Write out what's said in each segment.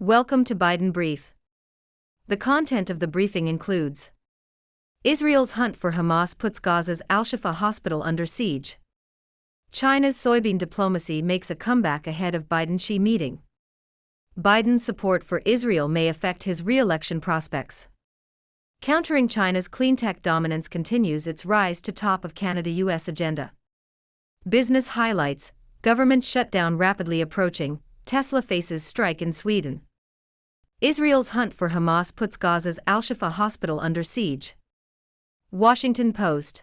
Welcome to Biden Brief. The content of the briefing includes: Israel's hunt for Hamas puts Gaza's al-Shifa hospital under siege. China's soybean diplomacy makes a comeback ahead of Biden-Xi meeting. Biden's support for Israel may affect his re-election prospects. Countering China's clean tech dominance continues its rise to top of Canada-US agenda. Business highlights: government shutdown rapidly approaching, Tesla faces strike in Sweden. Israel's hunt for Hamas puts Gaza's al-Shifa hospital under siege. Washington Post.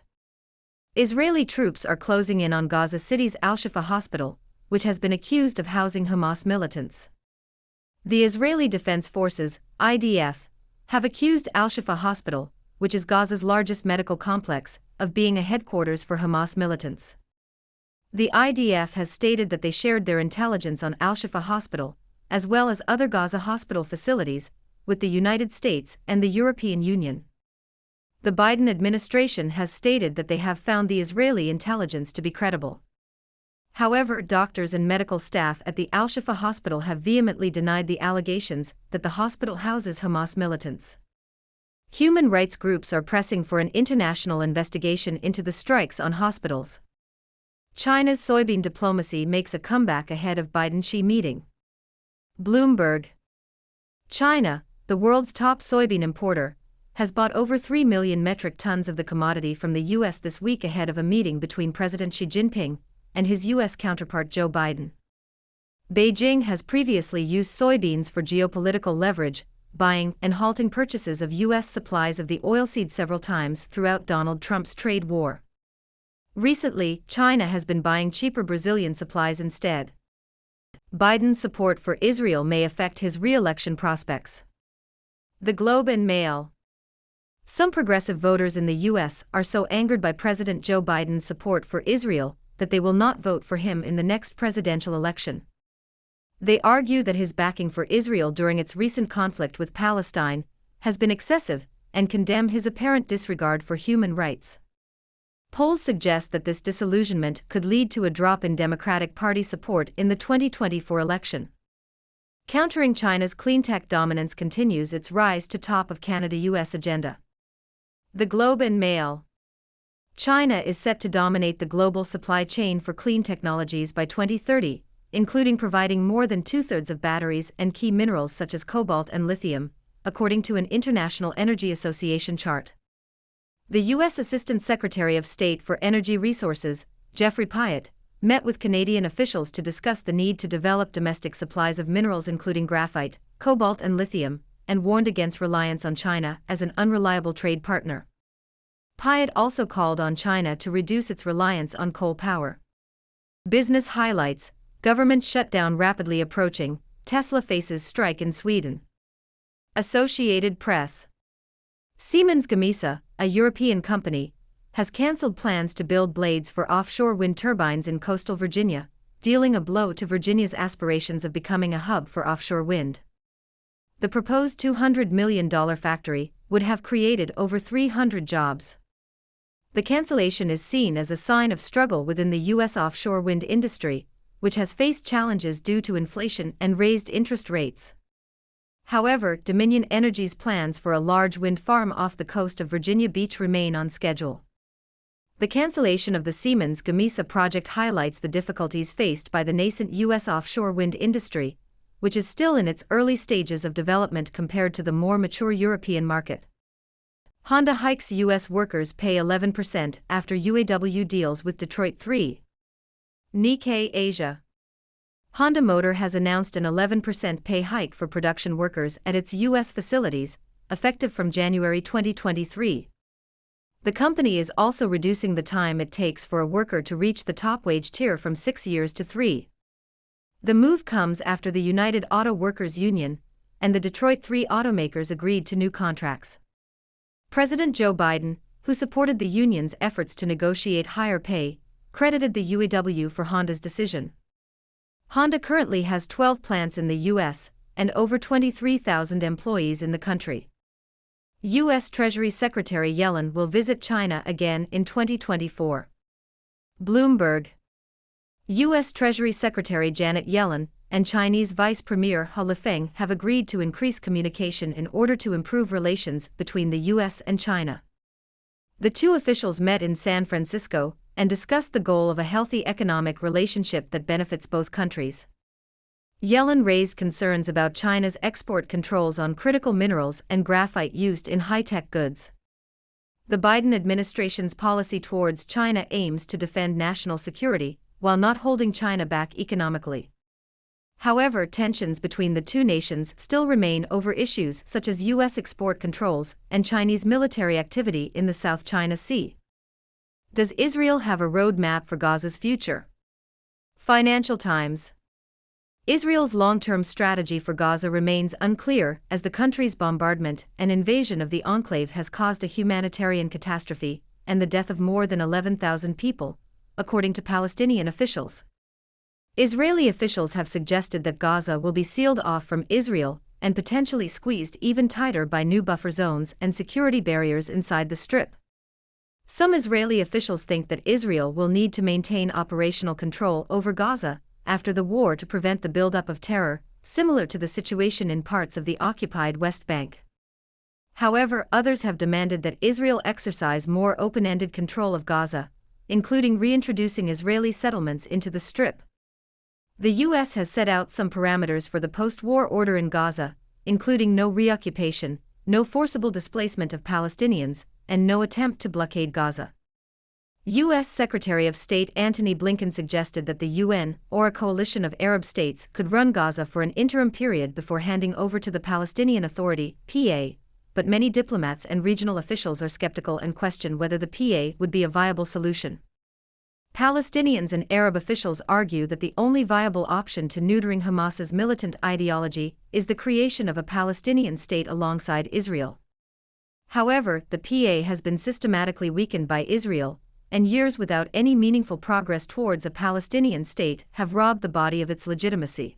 Israeli troops are closing in on Gaza City's al-Shifa hospital, which has been accused of housing Hamas militants. The Israeli Defense Forces, IDF, have accused al-Shifa hospital, which is Gaza's largest medical complex, of being a headquarters for Hamas militants. The IDF has stated that they shared their intelligence on al-Shifa hospital, as well as other Gaza hospital facilities, with the United States and the European Union. The Biden administration has stated that they have found the Israeli intelligence to be credible. However, doctors and medical staff at the al-Shifa hospital have vehemently denied the allegations that the hospital houses Hamas militants. Human rights groups are pressing for an international investigation into the strikes on hospitals. China's soybean diplomacy makes a comeback ahead of Biden-Xi meeting. Bloomberg. China, the world's top soybean importer, has bought over 3 million metric tons of the commodity from the U.S. this week ahead of a meeting between President Xi Jinping and his U.S. counterpart Joe Biden. Beijing has previously used soybeans for geopolitical leverage, buying and halting purchases of U.S. supplies of the oilseed several times throughout Donald Trump's trade war. Recently, China has been buying cheaper Brazilian supplies instead. Biden's support for Israel may affect his re-election prospects. The Globe and Mail. Some progressive voters in the U.S. are so angered by President Joe Biden's support for Israel that they will not vote for him in the next presidential election. They argue that his backing for Israel during its recent conflict with Palestine has been excessive and condemn his apparent disregard for human rights. Polls suggest that this disillusionment could lead to a drop in Democratic Party support in the 2024 election. Countering China's clean tech dominance continues its rise to top of Canada-US agenda. The Globe and Mail. China is set to dominate the global supply chain for clean technologies by 2030, including providing more than two-thirds of batteries and key minerals such as cobalt and lithium, according to an International Energy Association chart. The U.S. Assistant Secretary of State for Energy Resources, Jeffrey Pyatt, met with Canadian officials to discuss the need to develop domestic supplies of minerals including graphite, cobalt and lithium, and warned against reliance on China as an unreliable trade partner. Pyatt also called on China to reduce its reliance on coal power. Business highlights: government shutdown rapidly approaching, Tesla faces strike in Sweden. Associated Press. Siemens Gamesa, a European company, has cancelled plans to build blades for offshore wind turbines in coastal Virginia, dealing a blow to Virginia's aspirations of becoming a hub for offshore wind. The proposed $200 million factory would have created over 300 jobs. The cancellation is seen as a sign of struggle within the U.S. offshore wind industry, which has faced challenges due to inflation and raised interest rates. However, Dominion Energy's plans for a large wind farm off the coast of Virginia Beach remain on schedule. The cancellation of the Siemens Gamesa project highlights the difficulties faced by the nascent U.S. offshore wind industry, which is still in its early stages of development compared to the more mature European market. Honda hikes U.S. workers' pay 11% after UAW deals with Detroit 3. Nikkei Asia. Honda Motor has announced an 11% pay hike for production workers at its U.S. facilities, effective from January 2023. The company is also reducing the time it takes for a worker to reach the top wage tier from 6 years to 3. The move comes after the United Auto Workers Union and the Detroit 3 automakers agreed to new contracts. President Joe Biden, who supported the union's efforts to negotiate higher pay, credited the UAW for Honda's decision. Honda currently has 12 plants in the U.S. and over 23,000 employees in the country. U.S. Treasury Secretary Yellen will visit China again in 2024. Bloomberg. U.S. Treasury Secretary Janet Yellen and Chinese Vice Premier He Lifeng have agreed to increase communication in order to improve relations between the US and China. The two officials met in San Francisco and discussed the goal of a healthy economic relationship that benefits both countries. Yellen raised concerns about China's export controls on critical minerals and graphite used in high-tech goods. The Biden administration's policy towards China aims to defend national security, while not holding China back economically. However, tensions between the two nations still remain over issues such as U.S. export controls and Chinese military activity in the South China Sea. Does Israel have a roadmap for Gaza's future? Financial Times. Israel's long-term strategy for Gaza remains unclear, as the country's bombardment and invasion of the enclave has caused a humanitarian catastrophe and the death of more than 11,000 people, according to Palestinian officials. Israeli officials have suggested that Gaza will be sealed off from Israel and potentially squeezed even tighter by new buffer zones and security barriers inside the Strip. Some Israeli officials think that Israel will need to maintain operational control over Gaza after the war to prevent the buildup of terror, similar to the situation in parts of the occupied West Bank. However, others have demanded that Israel exercise more open-ended control of Gaza, including reintroducing Israeli settlements into the Strip. The U.S. has set out some parameters for the post-war order in Gaza, including no reoccupation, no forcible displacement of Palestinians, and no attempt to blockade Gaza. U.S. Secretary of State Antony Blinken suggested that the UN, or a coalition of Arab states, could run Gaza for an interim period before handing over to the Palestinian Authority, PA, but many diplomats and regional officials are skeptical and question whether the PA would be a viable solution. Palestinians and Arab officials argue that the only viable option to neutering Hamas's militant ideology is the creation of a Palestinian state alongside Israel. However, the PA has been systematically weakened by Israel, and years without any meaningful progress towards a Palestinian state have robbed the body of its legitimacy.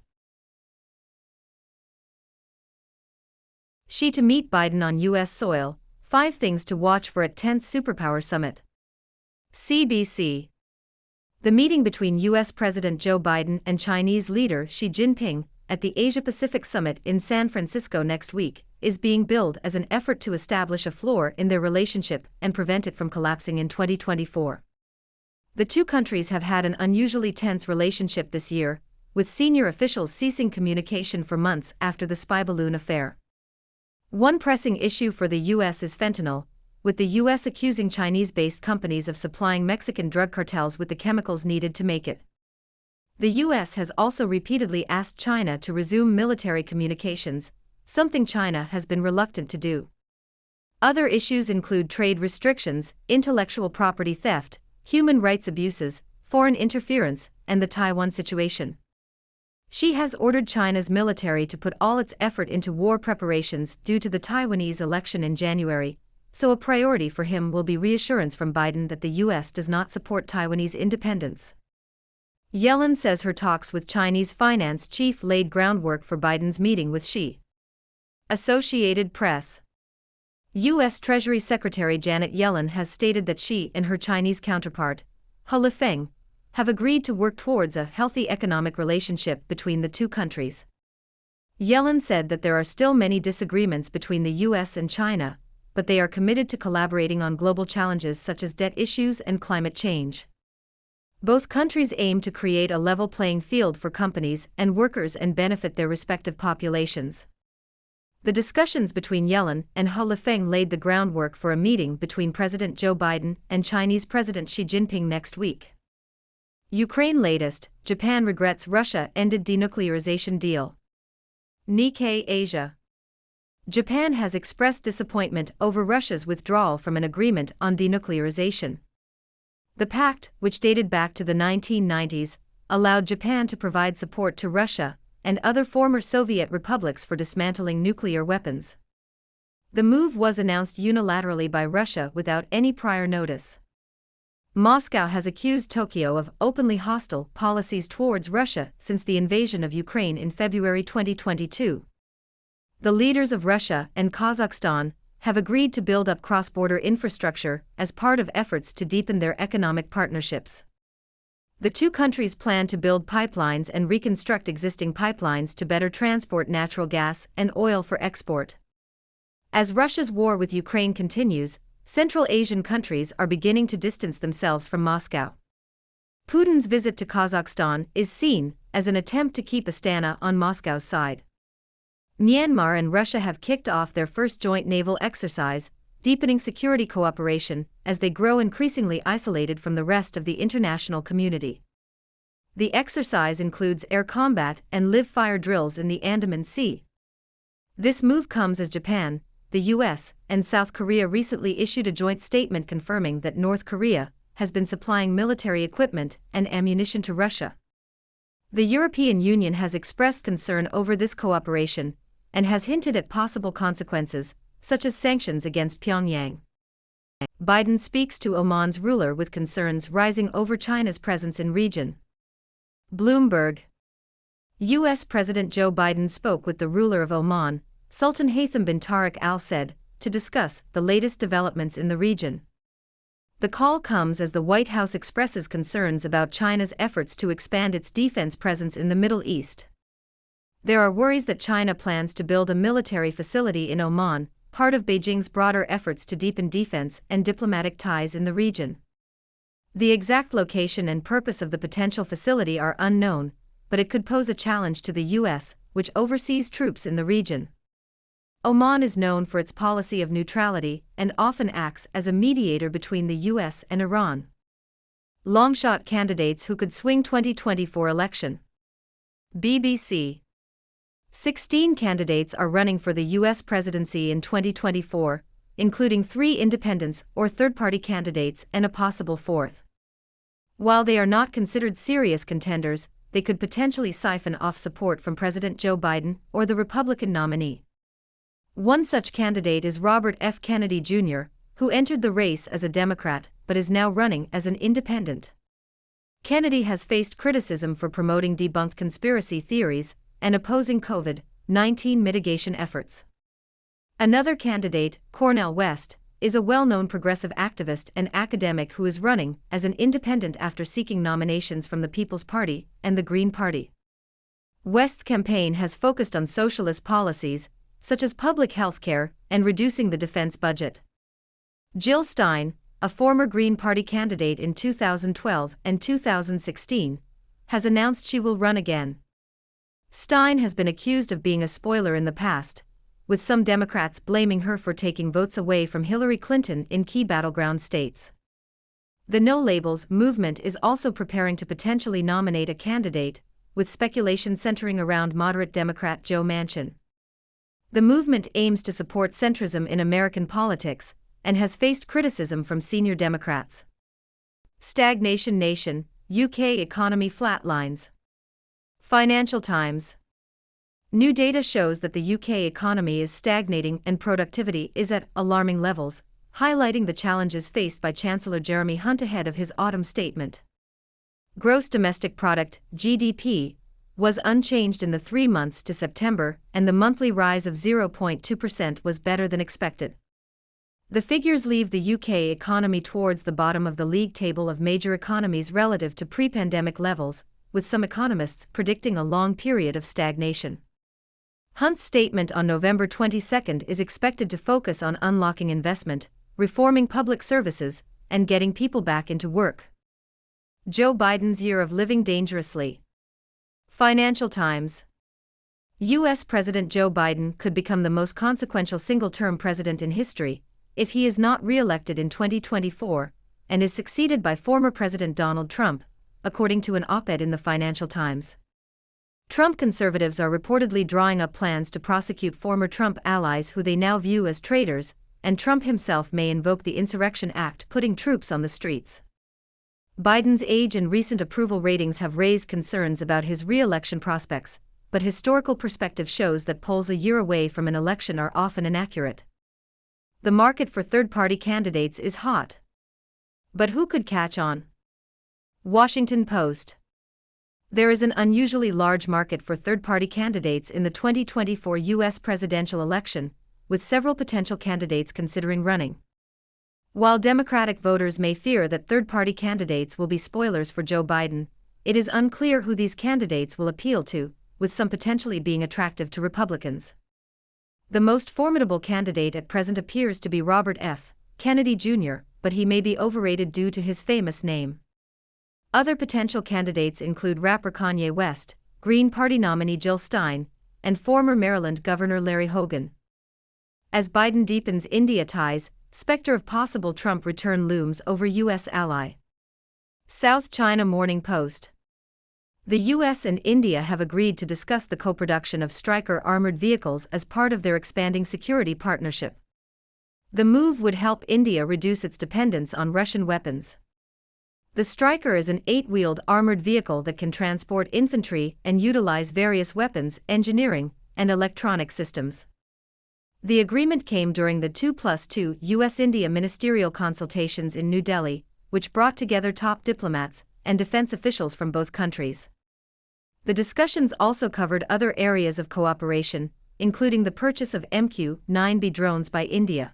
Xi to meet Biden on U.S. soil, 5 things to watch for at 10th Superpower Summit. CBC. The meeting between U.S. President Joe Biden and Chinese leader Xi Jinping at the Asia-Pacific Summit in San Francisco next week is being billed as an effort to establish a floor in their relationship and prevent it from collapsing in 2024. The two countries have had an unusually tense relationship this year, with senior officials ceasing communication for months after the spy balloon affair. One pressing issue for the U.S. is fentanyl, with the U.S. accusing Chinese-based companies of supplying Mexican drug cartels with the chemicals needed to make it. The U.S. has also repeatedly asked China to resume military communications, something China has been reluctant to do. Other issues include trade restrictions, intellectual property theft, human rights abuses, foreign interference, and the Taiwan situation. Xi has ordered China's military to put all its effort into war preparations due to the Taiwanese election in January, so a priority for him will be reassurance from Biden that the U.S. does not support Taiwanese independence. Yellen says her talks with Chinese finance chief laid groundwork for Biden's meeting with Xi. Associated Press. U.S. Treasury Secretary Janet Yellen has stated that Xi and her Chinese counterpart, He Lifeng, have agreed to work towards a healthy economic relationship between the two countries. Yellen said that there are still many disagreements between the U.S. and China, but they are committed to collaborating on global challenges such as debt issues and climate change. Both countries aim to create a level playing field for companies and workers and benefit their respective populations. The discussions between Yellen and He Lifeng laid the groundwork for a meeting between President Joe Biden and Chinese President Xi Jinping next week. Ukraine latest, Japan regrets Russia ended denuclearization deal. Nikkei Asia. Japan has expressed disappointment over Russia's withdrawal from an agreement on denuclearization. The pact, which dated back to the 1990s, allowed Japan to provide support to Russia and other former Soviet republics for dismantling nuclear weapons. The move was announced unilaterally by Russia without any prior notice. Moscow has accused Tokyo of openly hostile policies towards Russia since the invasion of Ukraine in February 2022. The leaders of Russia and Kazakhstan have agreed to build up cross-border infrastructure as part of efforts to deepen their economic partnerships. The two countries plan to build pipelines and reconstruct existing pipelines to better transport natural gas and oil for export. As Russia's war with Ukraine continues, Central Asian countries are beginning to distance themselves from Moscow. Putin's visit to Kazakhstan is seen as an attempt to keep Astana on Moscow's side. Myanmar and Russia have kicked off their first joint naval exercise, deepening security cooperation as they grow increasingly isolated from the rest of the international community. The exercise includes air combat and live-fire drills in the Andaman Sea. This move comes as Japan, the US, and South Korea recently issued a joint statement confirming that North Korea has been supplying military equipment and ammunition to Russia. The European Union has expressed concern over this cooperation and has hinted at possible consequences, such as sanctions against Pyongyang. Biden speaks to Oman's ruler with concerns rising over China's presence in region. Bloomberg. U.S. President Joe Biden spoke with the ruler of Oman, Sultan Haytham bin Tariq Al Said, to discuss the latest developments in the region. The call comes as the White House expresses concerns about China's efforts to expand its defense presence in the Middle East. There are worries that China plans to build a military facility in Oman, part of Beijing's broader efforts to deepen defense and diplomatic ties in the region. The exact location and purpose of the potential facility are unknown, but it could pose a challenge to the U.S., which oversees troops in the region. Oman is known for its policy of neutrality and often acts as a mediator between the U.S. and Iran. Longshot candidates who could swing 2024 election. BBC. 16 candidates are running for the U.S. presidency in 2024, including 3 independents or third-party candidates and a possible fourth. While they are not considered serious contenders, they could potentially siphon off support from President Joe Biden or the Republican nominee. One such candidate is Robert F. Kennedy Jr., who entered the race as a Democrat but is now running as an independent. Kennedy has faced criticism for promoting debunked conspiracy theories and opposing COVID-19 mitigation efforts. Another candidate, Cornel West, is a well-known progressive activist and academic who is running as an independent after seeking nominations from the People's Party and the Green Party. West's campaign has focused on socialist policies, such as public health care and reducing the defense budget. Jill Stein, a former Green Party candidate in 2012 and 2016, has announced she will run again. Stein has been accused of being a spoiler in the past, with some Democrats blaming her for taking votes away from Hillary Clinton in key battleground states. The No Labels movement is also preparing to potentially nominate a candidate, with speculation centering around moderate Democrat Joe Manchin. The movement aims to support centrism in American politics and has faced criticism from senior Democrats. Stagnation Nation, UK economy flatlines. Financial Times. New data shows that the UK economy is stagnating and productivity is at alarming levels, highlighting the challenges faced by Chancellor Jeremy Hunt ahead of his autumn statement. Gross domestic product, GDP, was unchanged in the 3 months to September, and the monthly rise of 0.2% was better than expected. The figures leave the UK economy towards the bottom of the league table of major economies relative to pre-pandemic levels, with some economists predicting a long period of stagnation. Hunt's statement on November 22 is expected to focus on unlocking investment, reforming public services, and getting people back into work. Joe Biden's year of living dangerously. Financial Times. U.S. President Joe Biden could become the most consequential single-term president in history if he is not re-elected in 2024 and is succeeded by former President Donald Trump, according to an op-ed in the Financial Times. Trump conservatives are reportedly drawing up plans to prosecute former Trump allies who they now view as traitors, and Trump himself may invoke the Insurrection Act, putting troops on the streets. Biden's age and recent approval ratings have raised concerns about his re-election prospects, but historical perspective shows that polls a year away from an election are often inaccurate. The market for third-party candidates is hot. But who could catch on? Washington Post. There is an unusually large market for third-party candidates in the 2024 U.S. presidential election, with several potential candidates considering running. While Democratic voters may fear that third-party candidates will be spoilers for Joe Biden, it is unclear who these candidates will appeal to, with some potentially being attractive to Republicans. The most formidable candidate at present appears to be Robert F. Kennedy Jr., but he may be overrated due to his famous name. Other potential candidates include rapper Kanye West, Green Party nominee Jill Stein, and former Maryland Governor Larry Hogan. As Biden deepens India ties, specter of possible Trump return looms over U.S. ally. South China Morning Post. The U.S. and India have agreed to discuss the co-production of Stryker armored vehicles as part of their expanding security partnership. The move would help India reduce its dependence on Russian weapons. The Stryker is an 8-wheeled armored vehicle that can transport infantry and utilize various weapons, engineering, and electronic systems. The agreement came during the 2+2 U.S.-India ministerial consultations in New Delhi, which brought together top diplomats and defense officials from both countries. The discussions also covered other areas of cooperation, including the purchase of MQ-9B drones by India.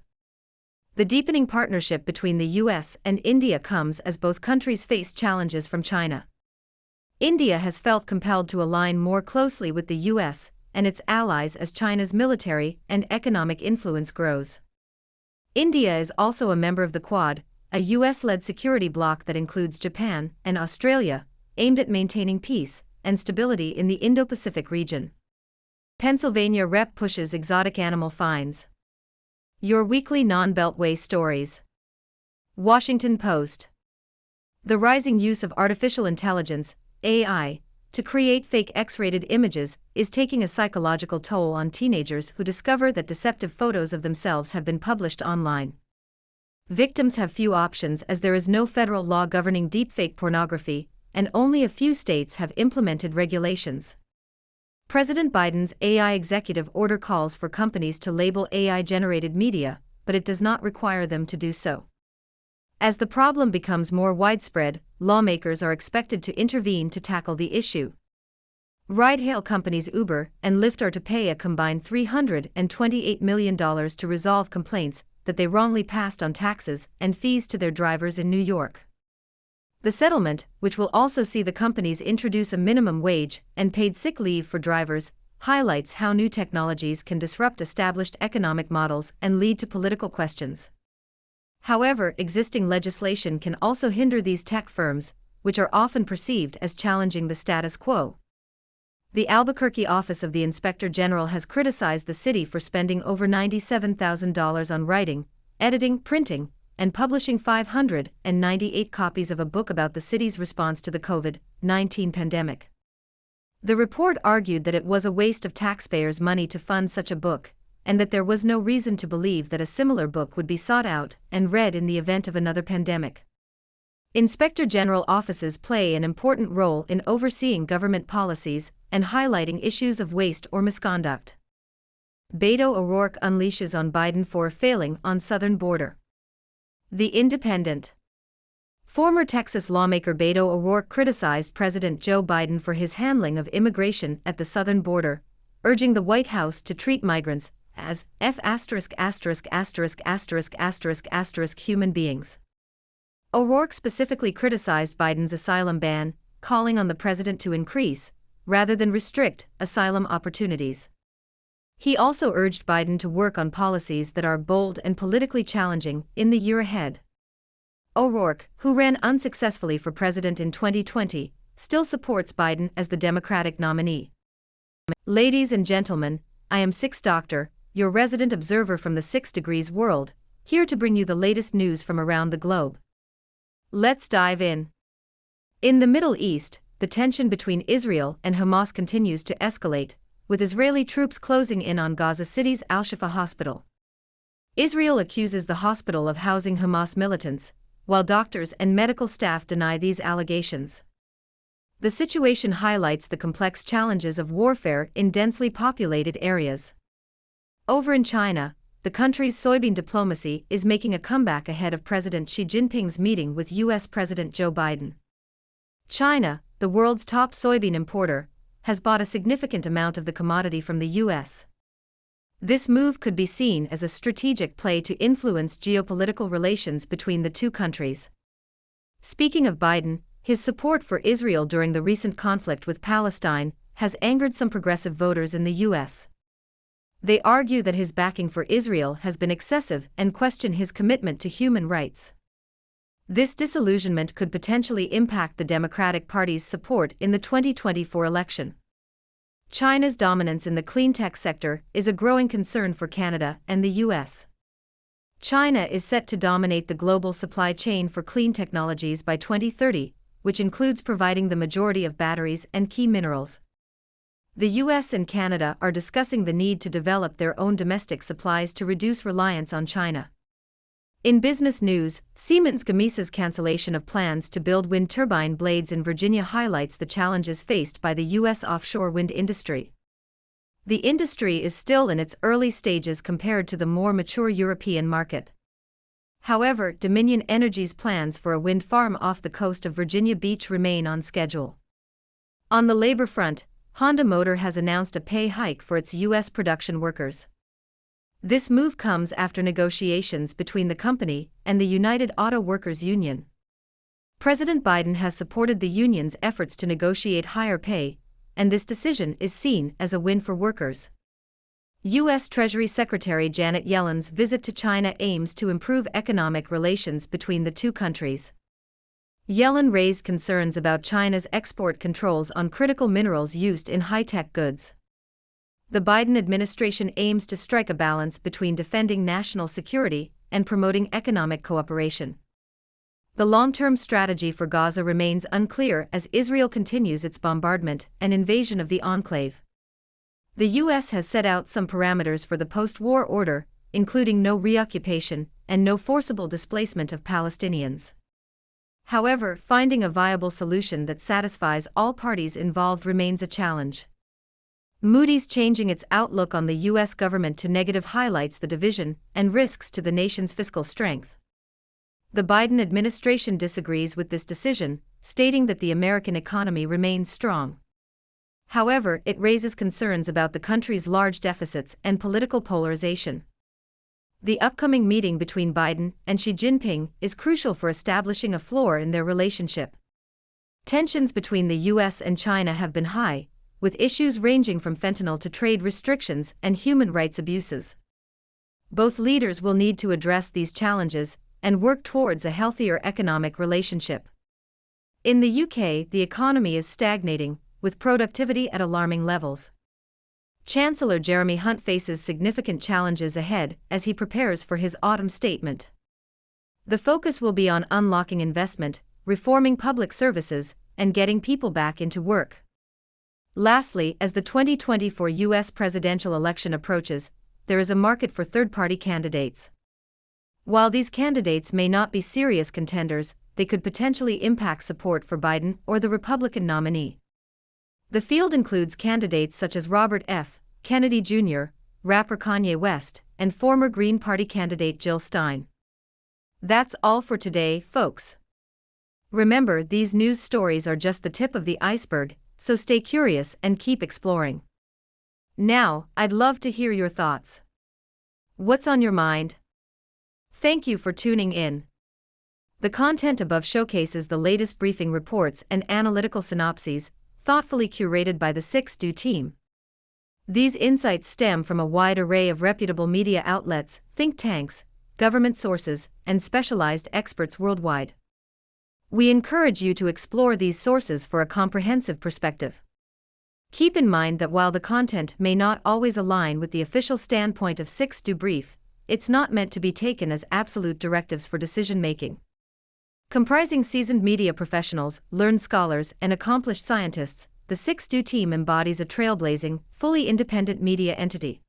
The deepening partnership between the U.S. and India comes as both countries face challenges from China. India has felt compelled to align more closely with the U.S. and its allies as China's military and economic influence grows. India is also a member of the Quad, a U.S.-led security bloc that includes Japan and Australia, aimed at maintaining peace and stability in the Indo-Pacific region. Pennsylvania Rep pushes exotic animal fines. Your weekly non-Beltway stories. Washington Post. The rising use of artificial intelligence, AI, to create fake X-rated images is taking a psychological toll on teenagers who discover that deceptive photos of themselves have been published online. Victims have few options as there is no federal law governing deepfake pornography, and only a few states have implemented regulations. President Biden's AI executive order calls for companies to label AI-generated media, but it does not require them to do so. As the problem becomes more widespread, lawmakers are expected to intervene to tackle the issue. Ride-hail companies Uber and Lyft are to pay a combined $328 million to resolve complaints that they wrongly passed on taxes and fees to their drivers in New York. The settlement, which will also see the companies introduce a minimum wage and paid sick leave for drivers, highlights how new technologies can disrupt established economic models and lead to political questions. However, existing legislation can also hinder these tech firms, which are often perceived as challenging the status quo. The Albuquerque Office of the Inspector General has criticized the city for spending over $97,000 on writing, editing, printing, and publishing 598 copies of a book about the city's response to the COVID-19 pandemic. The report argued that it was a waste of taxpayers' money to fund such a book, and that there was no reason to believe that a similar book would be sought out and read in the event of another pandemic. Inspector General offices play an important role in overseeing government policies and highlighting issues of waste or misconduct. Beto O'Rourke unleashes on Biden for failing on southern border. The Independent. Former Texas lawmaker Beto O'Rourke criticized President Joe Biden for his handling of immigration at the southern border, urging the White House to treat migrants as human beings. O'Rourke specifically criticized Biden's asylum ban, calling on the president to increase, rather than restrict, asylum opportunities. He also urged Biden to work on policies that are bold and politically challenging in the year ahead. O'Rourke, who ran unsuccessfully for president in 2020, still supports Biden as the Democratic nominee. Ladies and gentlemen, I am Six Doctor, your resident observer from the 6 Degrees world, here to bring you the latest news from around the globe. Let's dive in. In the Middle East, the tension between Israel and Hamas continues to escalate, with Israeli troops closing in on Gaza City's al-Shifa hospital. Israel accuses the hospital of housing Hamas militants, while doctors and medical staff deny these allegations. The situation highlights the complex challenges of warfare in densely populated areas. Over in China, the country's soybean diplomacy is making a comeback ahead of President Xi Jinping's meeting with U.S. President Joe Biden. China, the world's top soybean importer, has bought a significant amount of the commodity from the U.S. This move could be seen as a strategic play to influence geopolitical relations between the two countries. Speaking of Biden, his support for Israel during the recent conflict with Palestine has angered some progressive voters in the U.S. They argue that his backing for Israel has been excessive and question his commitment to human rights. This disillusionment could potentially impact the Democratic Party's support in the 2024 election. China's dominance in the clean tech sector is a growing concern for Canada and the U.S. China is set to dominate the global supply chain for clean technologies by 2030, which includes providing the majority of batteries and key minerals. The US and Canada are discussing the need to develop their own domestic supplies to reduce reliance on China. In business news, Siemens Gamesa's cancellation of plans to build wind turbine blades in Virginia highlights the challenges faced by the U.S. offshore wind industry. The industry is still in its early stages compared to the more mature European market. However, Dominion Energy's plans for a wind farm off the coast of Virginia Beach remain on schedule. On the labor front, Honda Motor has announced a pay hike for its U.S. production workers. This move comes after negotiations between the company and the United Auto Workers Union. President Biden has supported the union's efforts to negotiate higher pay, and this decision is seen as a win for workers. U.S. Treasury Secretary Janet Yellen's visit to China aims to improve economic relations between the two countries. Yellen raised concerns about China's export controls on critical minerals used in high-tech goods. The Biden administration aims to strike a balance between defending national security and promoting economic cooperation. The long-term strategy for Gaza remains unclear as Israel continues its bombardment and invasion of the enclave. The U.S. has set out some parameters for the post-war order, including no reoccupation and no forcible displacement of Palestinians. However, finding a viable solution that satisfies all parties involved remains a challenge. Moody's changing its outlook on the U.S. government to negative highlights the division and risks to the nation's fiscal strength. The Biden administration disagrees with this decision, stating that the American economy remains strong. However, it raises concerns about the country's large deficits and political polarization. The upcoming meeting between Biden and Xi Jinping is crucial for establishing a floor in their relationship. Tensions between the U.S. and China have been high, with issues ranging from fentanyl to trade restrictions and human rights abuses. Both leaders will need to address these challenges and work towards a healthier economic relationship. In the UK, the economy is stagnating, with productivity at alarming levels. Chancellor Jeremy Hunt faces significant challenges ahead as he prepares for his autumn statement. The focus will be on unlocking investment, reforming public services, and getting people back into work. Lastly, as the 2024 U.S. presidential election approaches, there is a market for third-party candidates. While these candidates may not be serious contenders, they could potentially impact support for Biden or the Republican nominee. The field includes candidates such as Robert F. Kennedy Jr., rapper Kanye West, and former Green Party candidate Jill Stein. That's all for today, folks. Remember, these news stories are just the tip of the iceberg, so stay curious and keep exploring. Now, I'd love to hear your thoughts. What's on your mind? Thank you for tuning in. The content above showcases the latest briefing reports and analytical synopses, thoughtfully curated by the 6Do team. These insights stem from a wide array of reputable media outlets, think tanks, government sources, and specialized experts worldwide. We encourage you to explore these sources for a comprehensive perspective. Keep in mind that while the content may not always align with the official standpoint of 6Do Brief, it's not meant to be taken as absolute directives for decision-making. Comprising seasoned media professionals, learned scholars, and accomplished scientists, the 6Do team embodies a trailblazing, fully independent media entity.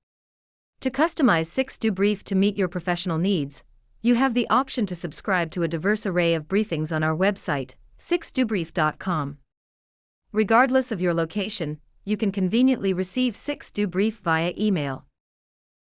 To customize 6Do Brief to meet your professional needs, you have the option to subscribe to a diverse array of briefings on our website, 6dobrief.com. Regardless of your location, you can conveniently receive 6Do Brief via email.